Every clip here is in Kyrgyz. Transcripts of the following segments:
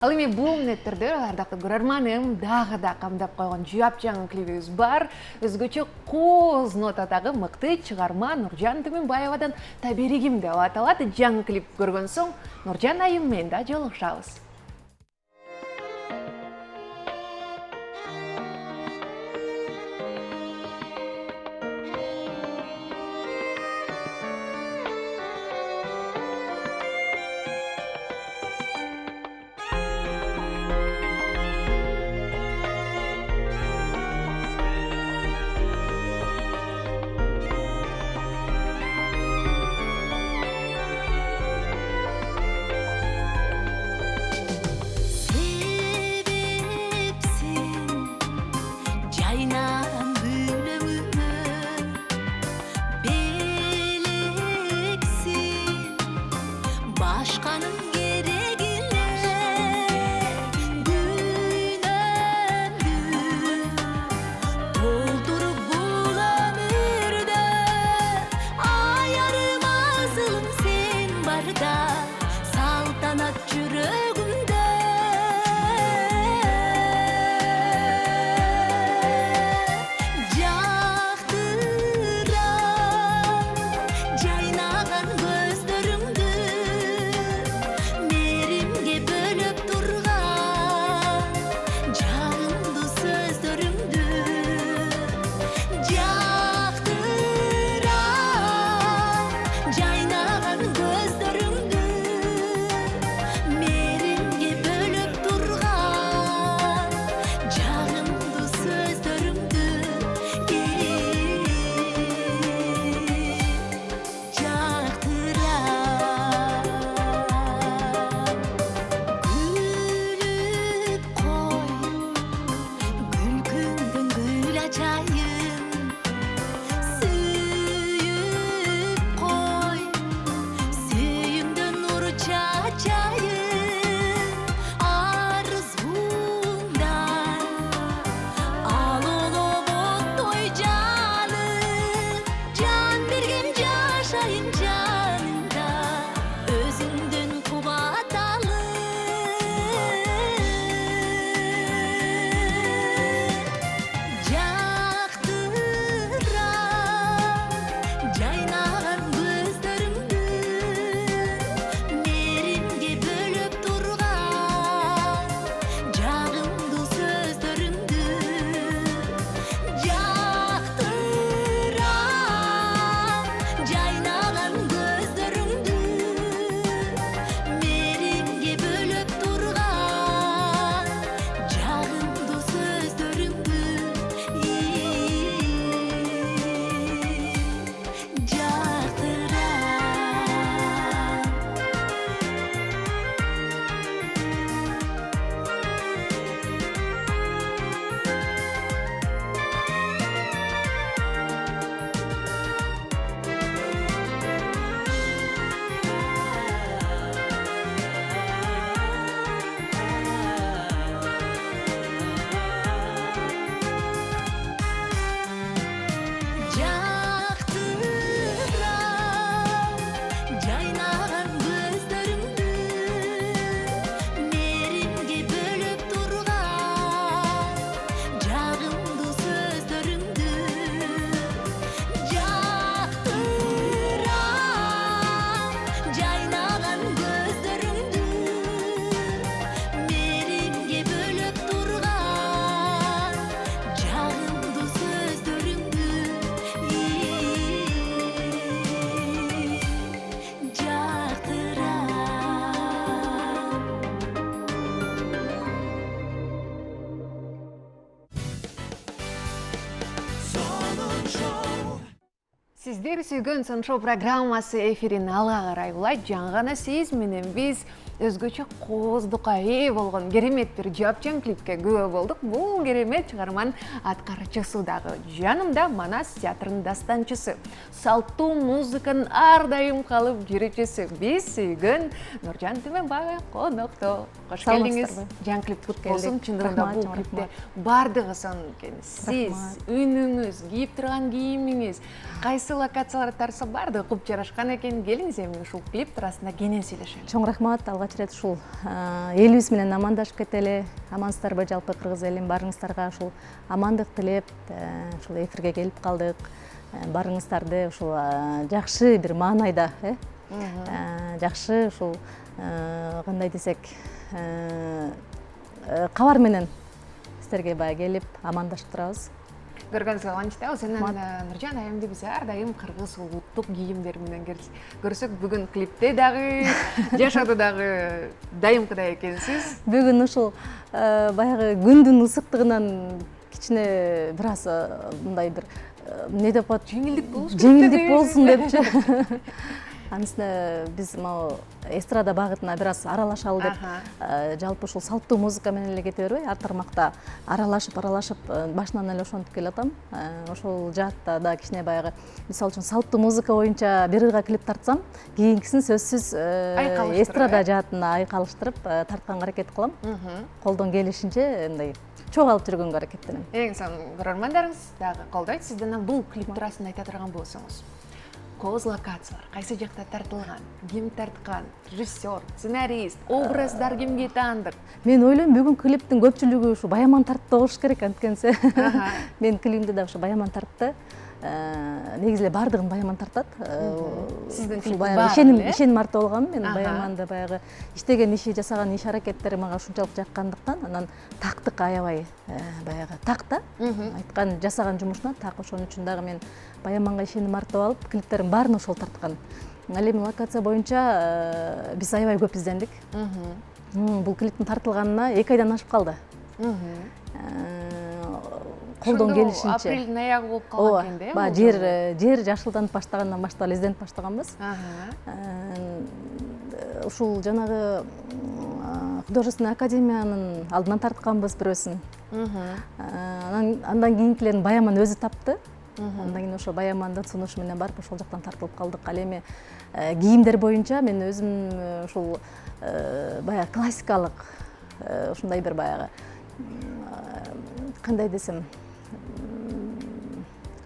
Ал эми бул неттерде ардактуу көрөрманым дагы да камдап койгон жапжаң клибибиз бар. Өзгөчө кооз нотадагы мыкты чыгарма Нуржан Түмөнбаевадан Таберигим деп аталат. Жаңы клип көргөн соң Нуржан айым менен да жолугушабыз. Сиздер сүйгөн Соншоу программасы эфирин ала карай улайт. Жаңы гана сиз менен биз өзгөчө кооздукка ээ болгон керемет бир жапжаң клипке күбө болдук. Бул керемет чыгарманын аткаруучусу дагы жанымда Манас театрынын дастанчысы, салттуу музыканын ар дайым калып жүрүүчүсү биз сүйгөн Нуржан Түмөнбаева конокто. Кош келдиңиз. Жаңы клип куту болсун. Чындыгында бул клипте бардыгы сонун экен. Сиз, үнүңүз, кийип турган кийимиңиз, кайсы локациялар тарса бардыгы куп жарашкан экен. Келиңиз эми ушул клип туурасында кенен сүйлөшөлү. Чоң рахмат, алга алгач ирет ушул элибиз менен амандашып кетели. Амансыздарбы жалпы кыргыз элим, баарыңыздарга ушул амандык тилеп, ушул эфирге келип калдык. Баарыңыздарды ушул жакшы бир маанайда, жакшы ушул кандай десек, кабар менен сиздерге баягы келип амандашып турабыз. Көргөнүзгө кубанычтабыз. Анан Нуржан айымды биз ар дайым кыргыз улуттук кийимдер менен көрсөк, бүгүн клипте дагы, жашоодо дагы дайымкыдай экенсиз. Бүгүн ушул баягы күндүн ысыктыгынан кичине бир аз мындай бир эмне деп атат? Жеңилдик болсун депчи. Анысына биз могу эстрада багытына бир аз аралашалы деп, жалпы ушул салттуу музыка менен эле кете бербей, ар тармакта аралашып башынан эле ошентип келатам. Ошол жаатта да кичине баягы, мисалы үчүн салттуу музыка боюнча бир ыйга клип тартсам, кийинкисин сөзсүз эстрада жаатына айкалыштырып тартканга аракет кылам. Колдон келишинче мындай чогуу алып жүргөнгө аракеттенем. Эң сонун көрөрмандарыңыз дагы колдойт. Сизден бул клип туурасында айта турган болсоңуз, кооз локациялар кайсы жакта тартылган, ким тарткан, режиссер, сценарист, образдар кимге таандык? Мен ойлойм, бүгүн клиптин көпчүлүгү ушу Баяман тартты болуш керек, анткенсе мен клипимди да ушу Баяман тартты. Негизи эле баардыгын Баяман тартат. Сиздин ишеним артып алгам мен Баяманды, баягы иштеген иши, жасаган иш аракеттери мага ушунчалык жаккандыктан, анан тактык аябай баягы так да, айткан жасаган жумушуна так. Ошон үчүн дагы мен Баяманга ишеним артып алып, клиптердин баарын ошол тарткан. Ал эми локация боюнча биз аябай көп издендик. Бул клиптин тартылганына 2 айдан ашып калды. Колдон келишинче. Апрелдин аягы болуп калган экен да. Жер жашылданып баштагандан баштап эле изденип баштаганбыз. Ушул жанагы художественный академиянын алдынан тартканбыз бирөөсүн. Андан кийинкилерин Баяман өзү тапты. Андан кийин ошо Баямандын сунушу менен барып ошол жактан тартылып калдык. Ал эми кийимдер боюнча мен өзүм ушул баягы классикалык, ушундай бир баягы кандай десем,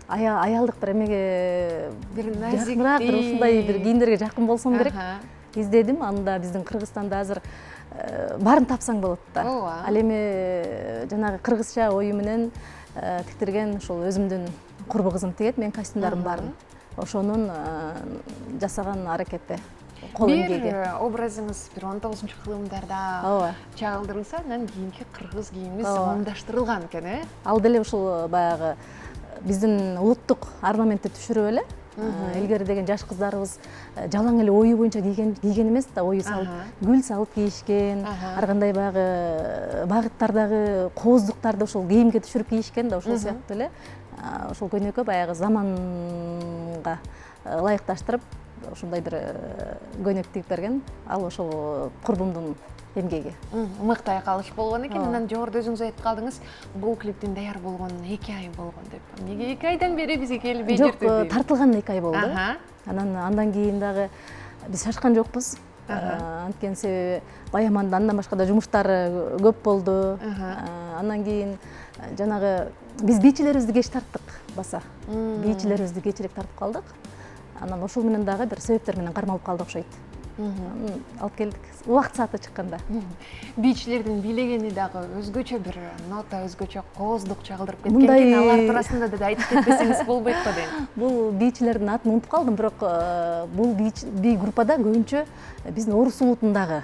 аялдык бир эмеге, бир назик, бир ушундай бир кийимдерге жакын болсом керек издедим. Анда биздин Кыргызстанда азыр баарын тапсаң болот да. Ал эми жанагы кыргызча ою менен тиктирген ушул өзүмдүн курбу кызым тигет, мен костюмдардын баарын ошонун жасаган аракети. Бир образыңыз 19-кылымдарда чагылдырылса, анан кийинки кыргыз кийимиз оңдаштырылган экен, Ал деле ушул баягы биздин улуттук орнаментти түшүрүп эле. Илгери деген жаш кыздарыбыз жалаң эле ою боюнча кийген эмес да, ою салып, гүл салып кийишкен, ар кандай баягы багыттардагы кооздуктарды ошол кийимге түшүрүп кийишкен да, ошол сыяктуу эле. Ошол көйнөккө баягы заманга ылайыкташтырып ушундай бир көйнөк тигип берген. Ал ошол курбумдун эмгеги. Мыкты айкалыш болгон экен. Анан жогоруда өзүңүз айтып калдыңыз, бул клиптин даяр болгонуна 2 ай болгон деп. Эмнеге 2 айдан бери бизге келбей жүрдү? Жок, тартылганына 2 ай болду. Андан кийин дагы биз шашкан жокпуз. Анткени себеби Баямандын андан башка да жумуштары көп болду. Андан кийин жанагы биз бийчилерибизди кеч тарттык баса. Бийчилерибизди кечирээк тартып калдык. Анан ошол менен дагы бир себептер менен кармалып калды окшойт. Алып келдик. Убакыт сааты чыкканда. Бийчилердин бийлегени дагы өзгөчө бир нота, өзгөчө кооздук чагылдырып кеткен экен. Алар туурасында да айтып кетпесеңиз болбойт го дейм. Бул бийчилердин атын унутуп калдым, бирок бул бий группада көбүнчө биздин орус улутундагы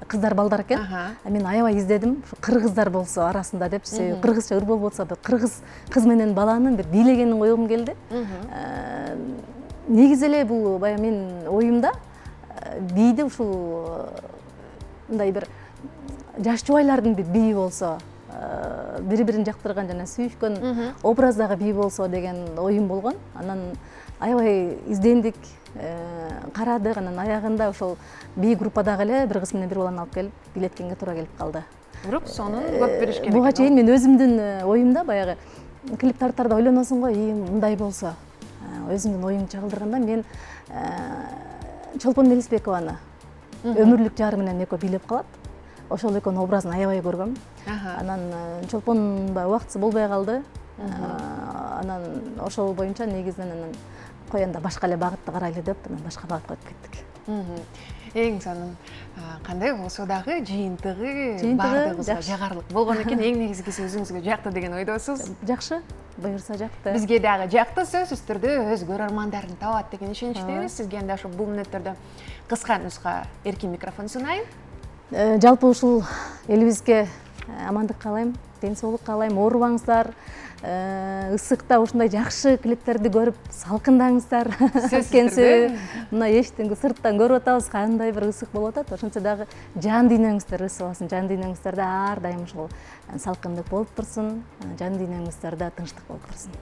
кыздар, балдар экен. Мен аябай издедим, кыргыздар болсо арасында деп, кыргызча ыр болуп атса, кыргыз кыз менен баланын бир бийлегенин койгум келди. Негизи эле бул баягы менин оюмда бийди ушул мындай бир жаш жубайлардын бир бийи болсо, бири-бирин жактырган жана сүйүшкөн образдагы бий болсо деген оюм болгон. Анан аябай издендик, карадык. Анан аягында ошол бий группадагы эле бир кыз менен бир баланы алып келип бийлеткенге туура келип калды. Бирок сонун көп беришкен экен. Буга чейин мен өзүмдүн оюмда баягы клип тартарда ойлоносуң го, мындай болсо, өзүмдүн оюмду чагылдырганда мен Чолпон Мелисбекованы өмүрлүк жары менен экөө бийлеп калат. Ошол экөөнүн образын аябай көргөм. Анан Чолпон убактысы болбой калды. Анан ошол боюнча негизинен кой анда башка эле багытты карайлы деп анан башка багытка өтүп кеттик. Эң сонун кандай болсо дагы жыйынтыгы Жыйынтыгы баардыгыбызга жагарлык болгон экен. Эң негизгиси өзүңүзгө жакты деген ойдосуз. Жакшы, буюрса жакты. Бизге дагы жакты, сөзсүз түрдө өз көрөрмандарын табат деген ишеничтебиз. Сизге анда ушу бул мүнөттөрдө кыска нуска эркин микрофон сунайын. Жалпы ушул элибизге амандык каалайм, ден соолук каалайм, оорубаңыздар. Ысыкта ушундай жакшы клиптерди көрүп салкындаңыздар. Анткени мына эшиктен сырттан көрүп атабыз, кандай бир ысык болуп атат. Ошентсе дагы жан дүйнөңүздөр ысыбасын, жан дүйнөңүздөрдө ар дайым ушул салкындык болуп турсун, жан дүйнөңүздөрдө тынчтык болуп турсун.